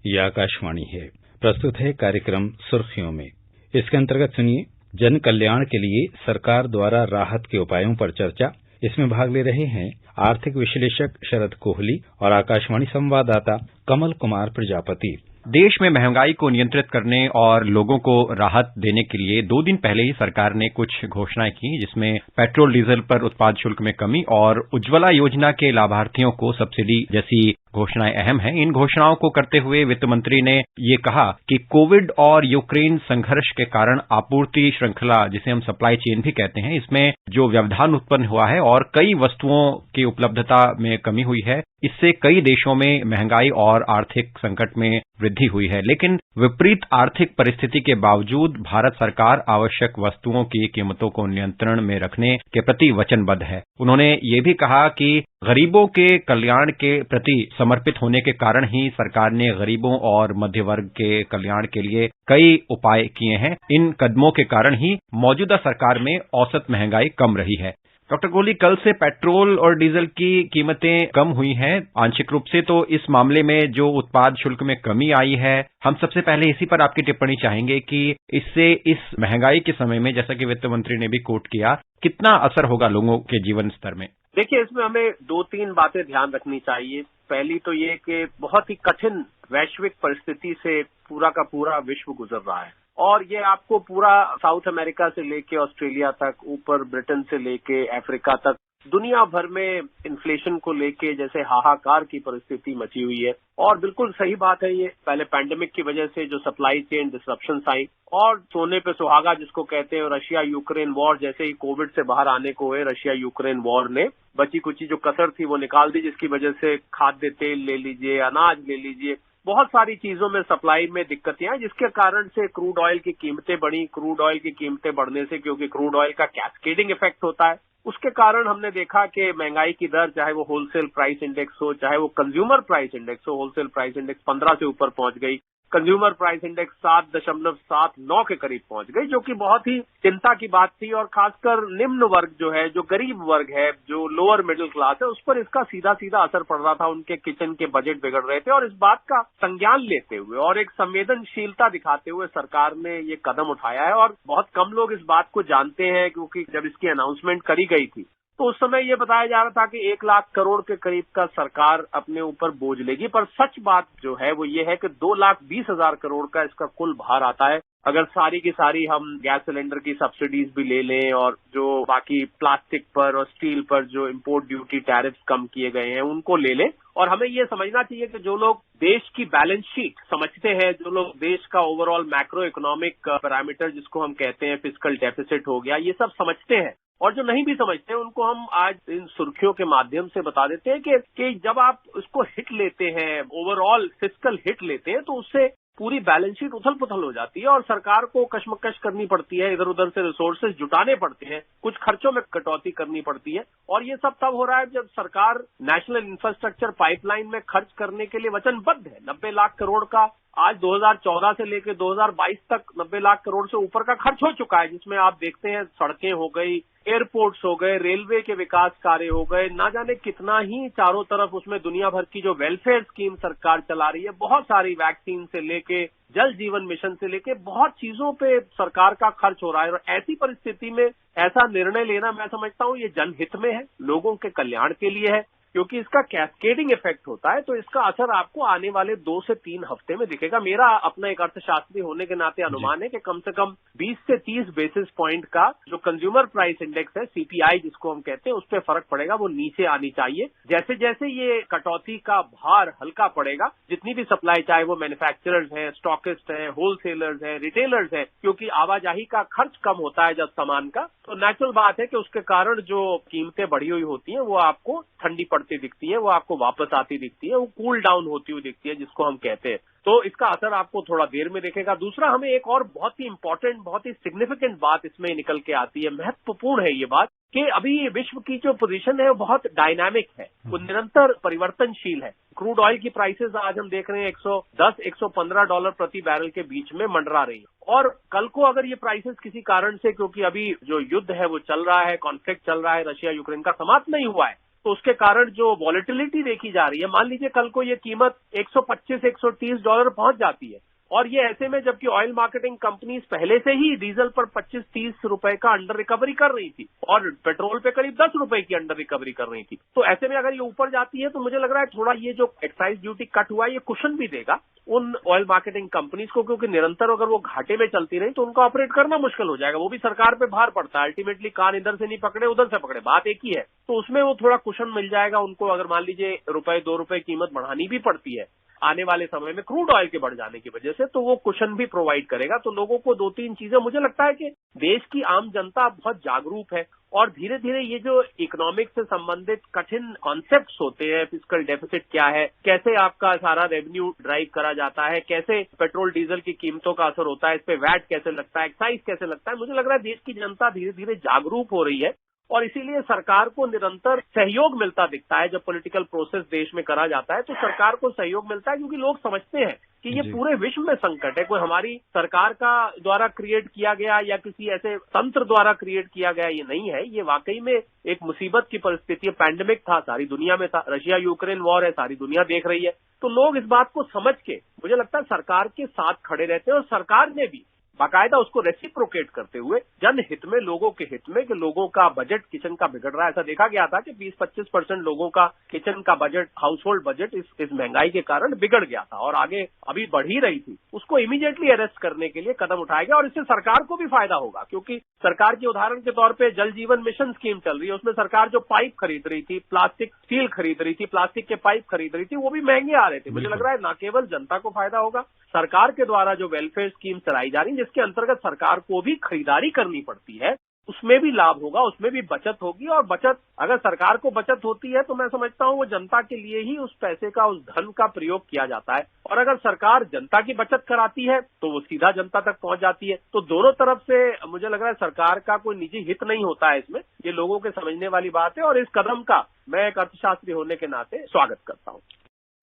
ये आकाशवाणी है। प्रस्तुत है कार्यक्रम सुर्खियों में। इसके अंतर्गत सुनिए, जन कल्याण के लिए सरकार द्वारा राहत के उपायों पर चर्चा। इसमें भाग ले रहे हैं आर्थिक विश्लेषक शरद कोहली और आकाशवाणी संवाददाता कमल कुमार प्रजापति। देश में महंगाई को नियंत्रित करने और लोगों को राहत देने के लिए 2 दिन पहले ही सरकार ने कुछ घोषणाएं की, जिसमें पेट्रोल डीजल पर उत्पाद शुल्क में कमी और उज्ज्वला योजना के लाभार्थियों को सब्सिडी जैसी घोषणाएं अहम हैं। इन घोषणाओं को करते हुए वित्त मंत्री ने ये कहा कि कोविड और यूक्रेन संघर्ष के कारण आपूर्ति श्रृंखला, जिसे हम सप्लाई चेन भी कहते हैं, इसमें जो व्यवधान उत्पन्न हुआ है और कई वस्तुओं की उपलब्धता में कमी हुई है, इससे कई देशों में महंगाई और आर्थिक संकट में वृद्धि हुई है। लेकिन विपरीत आर्थिक परिस्थिति के बावजूद भारत सरकार आवश्यक वस्तुओं की कीमतों को नियंत्रण में रखने के प्रति वचनबद्ध है। उन्होंने ये भी कहा कि गरीबों के कल्याण के प्रति समर्पित होने के कारण ही सरकार ने गरीबों और मध्य वर्ग के कल्याण के लिए कई उपाय किए हैं। इन कदमों के कारण ही मौजूदा सरकार में औसत महंगाई कम रही है। डॉक्टर कोहली, कल से पेट्रोल और डीजल की कीमतें कम हुई हैं आंशिक रूप से, तो इस मामले में जो उत्पाद शुल्क में कमी आई है, हम सबसे पहले इसी पर आपकी टिप्पणी चाहेंगे कि इससे इस महंगाई के समय में, जैसा कि वित्त मंत्री ने भी कोट किया, कितना असर होगा लोगों के जीवन स्तर में? देखिए, इसमें हमें 2-3 बातें ध्यान रखनी चाहिए। पहली तो ये कि बहुत ही कठिन वैश्विक परिस्थिति से पूरा का पूरा विश्व गुजर रहा है और ये आपको पूरा साउथ अमेरिका से लेके ऑस्ट्रेलिया तक, ऊपर ब्रिटेन से लेके अफ्रीका तक, दुनिया भर में इन्फ्लेशन को लेके जैसे हाहाकार की परिस्थिति मची हुई है। और बिल्कुल सही बात है, ये पहले पैंडेमिक की वजह से जो सप्लाई चेन डिसरप्शंस आई और सोने पे सुहागा जिसको कहते हैं, रशिया यूक्रेन वॉर जैसे ही कोविड से बाहर आने को हुए, रशिया यूक्रेन वॉर ने बची कुची जो कसर थी वो निकाल दी, जिसकी वजह से खाद्य तेल ले लीजिए, अनाज ले लीजिए, बहुत सारी चीजों में सप्लाई में दिक्कतें आई, जिसके कारण से क्रूड ऑयल की कीमतें बढ़ी। क्रूड ऑयल की कीमतें बढ़ने से, क्योंकि क्रूड ऑयल का कैस्केडिंग इफेक्ट होता है, उसके कारण हमने देखा कि महंगाई की दर, चाहे वो होलसेल प्राइस इंडेक्स हो, चाहे वो कंज्यूमर प्राइस इंडेक्स हो, होलसेल प्राइस इंडेक्स 15 से ऊपर पहुंच गई, कंज्यूमर प्राइस इंडेक्स 7.79 के करीब पहुंच गई, जो कि बहुत ही चिंता की बात थी। और खासकर निम्न वर्ग जो है, जो गरीब वर्ग है, जो लोअर मिडिल क्लास है, उस पर इसका सीधा सीधा असर पड़ रहा था। उनके किचन के बजट बिगड़ रहे थे और इस बात का संज्ञान लेते हुए और एक संवेदनशीलता दिखाते हुए सरकार ने ये कदम उठाया है। और बहुत कम लोग इस बात को जानते हैं, क्योंकि जब इसकी अनाउंसमेंट करी गई थी तो उस समय ये बताया जा रहा था कि 1 लाख करोड़ के करीब का सरकार अपने ऊपर बोझ लेगी, पर सच बात जो है वो ये है कि 2,20,000 करोड़ का इसका कुल भार आता है। अगर सारी की सारी हम गैस सिलेंडर की सब्सिडीज भी ले लें और जो बाकी प्लास्टिक पर और स्टील पर जो इम्पोर्ट ड्यूटी टैरिफ्स कम किए गए हैं उनको ले लें, और हमें ये समझना चाहिए कि जो लोग देश की बैलेंस शीट समझते हैं, जो लोग देश का ओवरऑल मैक्रो इकोनॉमिक पैरामीटर जिसको हम कहते हैं, फिस्कल डेफिसिट हो गया, ये सब समझते हैं, और जो नहीं भी समझते हैं उनको हम आज इन सुर्खियों के माध्यम से बता देते हैं कि जब आप उसको हिट लेते हैं, ओवरऑल फिस्कल हिट लेते हैं, तो उससे पूरी बैलेंस शीट उथल पुथल हो जाती है और सरकार को कशमकश करनी पड़ती है, इधर उधर से रिसोर्सेज जुटाने पड़ते हैं, कुछ खर्चों में कटौती करनी पड़ती है। और ये सब तब हो रहा है जब सरकार नेशनल इंफ्रास्ट्रक्चर पाइपलाइन में खर्च करने के लिए वचनबद्ध है। 90 लाख करोड़ का आज 2014 से लेकर 2022 तक 90 लाख करोड़ से ऊपर का खर्च हो चुका है, जिसमें आप देखते हैं सड़कें हो गई, एयरपोर्ट्स हो गए, रेलवे के विकास कार्य हो गए, ना जाने कितना ही चारों तरफ उसमें दुनिया भर की जो वेलफेयर स्कीम सरकार चला रही है, बहुत सारी वैक्सीन से लेके जल जीवन मिशन से लेके बहुत चीजों पे सरकार का खर्च हो रहा है। और ऐसी परिस्थिति में ऐसा निर्णय लेना, मैं समझता हूँ ये जनहित में है, लोगों के कल्याण के लिए है, क्योंकि इसका कैस्केडिंग इफेक्ट होता है, तो इसका असर आपको आने वाले 2 से 3 हफ्ते में दिखेगा। मेरा अपना एक अर्थशास्त्री होने के नाते अनुमान है कि कम से कम 20 से 30 बेसिस पॉइंट का जो कंज्यूमर प्राइस इंडेक्स है, सीपीआई जिसको हम कहते हैं, उस पर फर्क पड़ेगा, वो नीचे आनी चाहिए। जैसे जैसे ये कटौती का भार हल्का पड़ेगा, जितनी भी सप्लाई, चाहे वो मैन्युफैक्चरर्स हैं, स्टॉकिस्ट हैं, होलसेलर्स हैं, रिटेलर्स हैं, क्योंकि आवाजाही का खर्च कम होता है जब सामान का, तो नेचुरल बात है कि उसके कारण जो कीमतें बढ़ी हुई होती हैं वो आपको ठंडी पड़ती दिखती है, वो आपको वापस आती दिखती है, वो कूल डाउन होती हुई दिखती है, जिसको हम कहते हैं। तो इसका असर आपको थोड़ा देर में दिखेगा। दूसरा, हमें एक और बहुत ही इंपॉर्टेंट, बहुत ही सिग्निफिकेंट बात इसमें निकल के आती है, महत्वपूर्ण है ये बात, कि अभी विश्व की जो पोजीशन है वो बहुत डायनामिक है, वो निरंतर परिवर्तनशील है। क्रूड ऑयल की प्राइसेस आज हम देख रहे हैं $110-115 प्रति बैरल के बीच में मंडरा रही है। और कल को अगर ये प्राइसेस किसी कारण से, क्योंकि अभी जो युद्ध है वो चल रहा है, कॉन्फ्लिक्ट चल रहा है, रशिया यूक्रेन का समाप्त नहीं हुआ है, तो उसके कारण जो वॉलेटिलिटी देखी जा रही है, मान लीजिए कल को ये कीमत $125-130 पहुंच जाती है, और ये ऐसे में जबकि ऑयल मार्केटिंग कंपनीज पहले से ही डीजल पर 25-30 रुपए का अंडर रिकवरी कर रही थी और पेट्रोल पे करीब 10 रुपए की अंडर रिकवरी कर रही थी। तो ऐसे में अगर ये ऊपर जाती है तो मुझे लग रहा है थोड़ा ये जो एक्साइज ड्यूटी कट हुआ है ये कुशन भी देगा उन ऑयल मार्केटिंग कंपनीज को, क्योंकि निरंतर अगर वो घाटे में चलती रही तो उनका ऑपरेट करना मुश्किल हो जाएगा। वो भी सरकार पे भार पड़ता है, अल्टीमेटली कान इधर से नहीं पकड़े उधर से पकड़े, बात एक ही है। तो उसमें वो थोड़ा कुशन मिल जाएगा उनको, अगर मान लीजिए ₹1-2 कीमत बढ़ानी भी पड़ती है आने वाले समय में क्रूड ऑयल के बढ़ जाने की वजह से, तो वो कुशन भी प्रोवाइड करेगा। तो लोगों को 2-3 चीजें, मुझे लगता है कि देश की आम जनता बहुत जागरूक है और धीरे धीरे ये जो इकोनॉमिक्स से संबंधित कठिन कॉन्सेप्ट्स होते हैं, फिस्कल डेफिसिट क्या है, कैसे आपका सारा रेवेन्यू ड्राइव करा जाता है, कैसे पेट्रोल डीजल की कीमतों का असर होता है, इस पे वैट कैसे लगता है, एक्साइज कैसे लगता है, मुझे लग रहा है देश की जनता धीरे धीरे जागरूक हो रही है और इसीलिए सरकार को निरंतर सहयोग मिलता दिखता है। जब पॉलिटिकल प्रोसेस देश में करा जाता है तो सरकार को सहयोग मिलता है, क्योंकि लोग समझते हैं कि ये पूरे विश्व में संकट है, कोई हमारी सरकार का द्वारा क्रिएट किया गया या किसी ऐसे तंत्र द्वारा क्रिएट किया गया ये नहीं है। ये वाकई में एक मुसीबत की परिस्थिति है, पैंडेमिक था, सारी दुनिया में था, रशिया यूक्रेन वॉर है, सारी दुनिया देख रही है। तो लोग इस बात को समझ के मुझे लगता है सरकार के साथ खड़े रहते हैं और सरकार ने भी बाकायदा उसको रेसिप्रोकेट करते हुए जनहित में, लोगों के हित में, कि लोगों का बजट किचन का बिगड़ रहा है। ऐसा देखा गया था कि 20-25% लोगों का किचन का बजट, हाउस होल्ड बजट इस महंगाई के कारण बिगड़ गया था और आगे अभी बढ़ ही रही थी। उसको इमीडिएटली अरेस्ट करने के लिए कदम उठाया गया और इससे सरकार को भी फायदा होगा, क्योंकि सरकार की उदाहरण के तौर पर जल जीवन मिशन स्कीम चल रही है, उसमें सरकार जो पाइप खरीद रही थी, प्लास्टिक स्टील खरीद रही थी, प्लास्टिक के पाइप खरीद रही थी, वो भी महंगे आ रहे थे। मुझे लग रहा है न केवल जनता को फायदा होगा, सरकार के द्वारा जो वेलफेयर स्कीम चलाई जा रही है जिसके अंतर्गत सरकार को भी खरीदारी करनी पड़ती है, उसमें भी लाभ होगा, उसमें भी बचत होगी। और बचत, अगर सरकार को बचत होती है तो मैं समझता हूं वो जनता के लिए ही उस पैसे का, उस धन का प्रयोग किया जाता है। और अगर सरकार जनता की बचत कराती है तो वो सीधा जनता तक पहुंच जाती है। तो दोनों तरफ से मुझे लग रहा है सरकार का कोई निजी हित नहीं होता है इसमें, ये लोगों के समझने वाली बात है और इस कदम का मैं एक अर्थशास्त्री होने के नाते स्वागत करता हूं।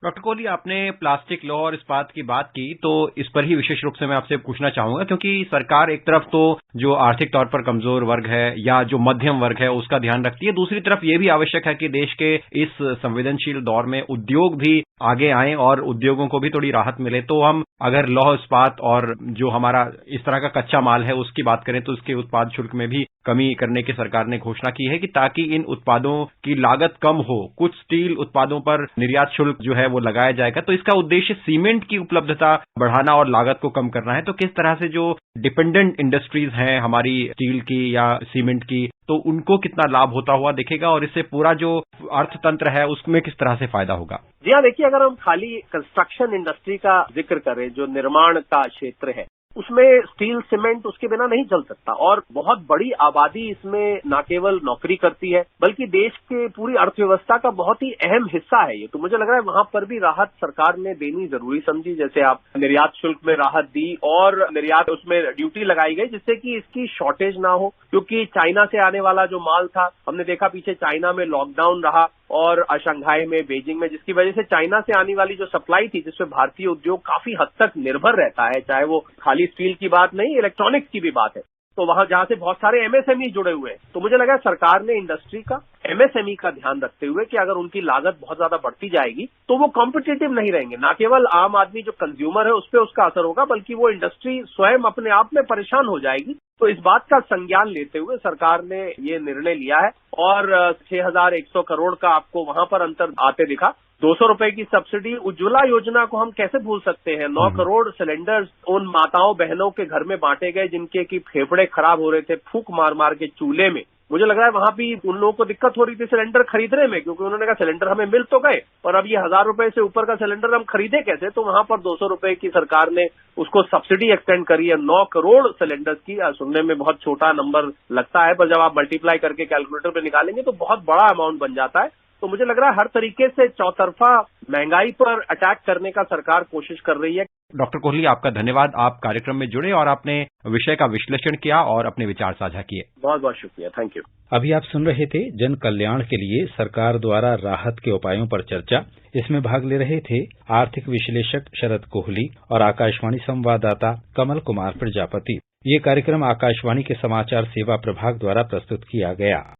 डॉक्टर कोहली, आपने प्लास्टिक लॉ और इस्पात की बात की, तो इस पर ही विशेष रूप से मैं आपसे पूछना चाहूंगा, क्योंकि सरकार एक तरफ तो जो आर्थिक तौर पर कमजोर वर्ग है या जो मध्यम वर्ग है उसका ध्यान रखती है, दूसरी तरफ ये भी आवश्यक है कि देश के इस संवेदनशील दौर में उद्योग भी आगे आए और उद्योगों को भी थोड़ी राहत मिले। तो हम अगर लौह इस्पात और जो हमारा इस तरह का कच्चा माल है उसकी बात करें तो उसके उत्पाद शुल्क में भी कमी करने की सरकार ने घोषणा की है कि ताकि इन उत्पादों की लागत कम हो। कुछ स्टील उत्पादों पर निर्यात शुल्क जो है वो लगाया जाएगा, तो इसका उद्देश्य सीमेंट की उपलब्धता बढ़ाना और लागत को कम करना है। तो किस तरह से जो डिपेंडेंट इंडस्ट्रीज हैं हमारी स्टील की या सीमेंट की, तो उनको कितना लाभ होता हुआ दिखेगा और इससे पूरा जो अर्थतंत्र है उसमें किस तरह से फायदा होगा? जी हाँ, देखिए, अगर हम खाली कंस्ट्रक्शन इंडस्ट्री का जिक्र करें, जो निर्माण का क्षेत्र है, उसमें स्टील सीमेंट उसके बिना नहीं चल सकता और बहुत बड़ी आबादी इसमें न केवल नौकरी करती है बल्कि देश के पूरी अर्थव्यवस्था का बहुत ही अहम हिस्सा है ये। तो मुझे लग रहा है वहां पर भी राहत सरकार ने देनी जरूरी समझी, जैसे आप निर्यात शुल्क में राहत दी और निर्यात उसमें ड्यूटी लगाई गई जिससे कि इसकी शॉर्टेज ना हो, क्योंकि चाइना से आने वाला जो माल था, हमने देखा पीछे चाइना में लॉकडाउन रहा और शंघाई में, बीजिंग में, जिसकी वजह से चाइना से आने वाली जो सप्लाई थी जिसमें भारतीय उद्योग काफी हद तक निर्भर रहता है, चाहे वो खाली स्टील की बात नहीं, इलेक्ट्रॉनिक्स की भी बात है, तो वहां जहां से बहुत सारे एमएसएमई जुड़े हुए हैं। तो मुझे लगा सरकार ने इंडस्ट्री का, एमएसएमई का ध्यान रखते हुए कि अगर उनकी लागत बहुत ज्यादा बढ़ती जाएगी तो वो कॉम्पिटिटिव नहीं रहेंगे, ना केवल आम आदमी जो कंज्यूमर है उस पर उसका असर होगा बल्कि वो इंडस्ट्री स्वयं अपने आप में परेशान हो जाएगी। तो इस बात का संज्ञान लेते हुए सरकार ने ये निर्णय लिया है और 6,100 करोड़ का आपको वहां पर अंतर आते दिखा। 200 रुपए की सब्सिडी, उज्ज्वला योजना को हम कैसे भूल सकते हैं। 9 करोड़ सिलेंडर्स उन माताओं बहनों के घर में बांटे गए जिनके की फेफड़े खराब हो रहे थे फूंक मार मार के चूल्हे में। मुझे लग रहा है वहां भी उन लोगों को दिक्कत हो रही थी सिलेंडर खरीदने में, क्योंकि उन्होंने कहा सिलेंडर हमें मिल तो गए और अब ये 1,000 रुपए से ऊपर का सिलेंडर हम खरीदे कैसे। तो वहां पर 200 रुपए की सरकार ने उसको सब्सिडी एक्सटेंड करी है 9 करोड़ सिलेंडर्स की। सुनने में बहुत छोटा नंबर लगता है पर जब आप मल्टीप्लाई करके कैलकुलेटर पे निकालेंगे तो बहुत बड़ा अमाउंट बन जाता है। तो मुझे लग रहा है हर तरीके से चौतरफा महंगाई पर अटैक करने का सरकार कोशिश कर रही है। डॉक्टर कोहली, आपका धन्यवाद, आप कार्यक्रम में जुड़े और आपने विषय का विश्लेषण किया और अपने विचार साझा किए। बहुत बहुत शुक्रिया, थैंक यू। अभी आप सुन रहे थे जन कल्याण के लिए सरकार द्वारा राहत के उपायों पर चर्चा। इसमें भाग ले रहे थे आर्थिक विश्लेषक शरद कोहली और आकाशवाणी संवाददाता कमल कुमार प्रजापति। ये कार्यक्रम आकाशवाणी के समाचार सेवा प्रभाग द्वारा प्रस्तुत किया गया।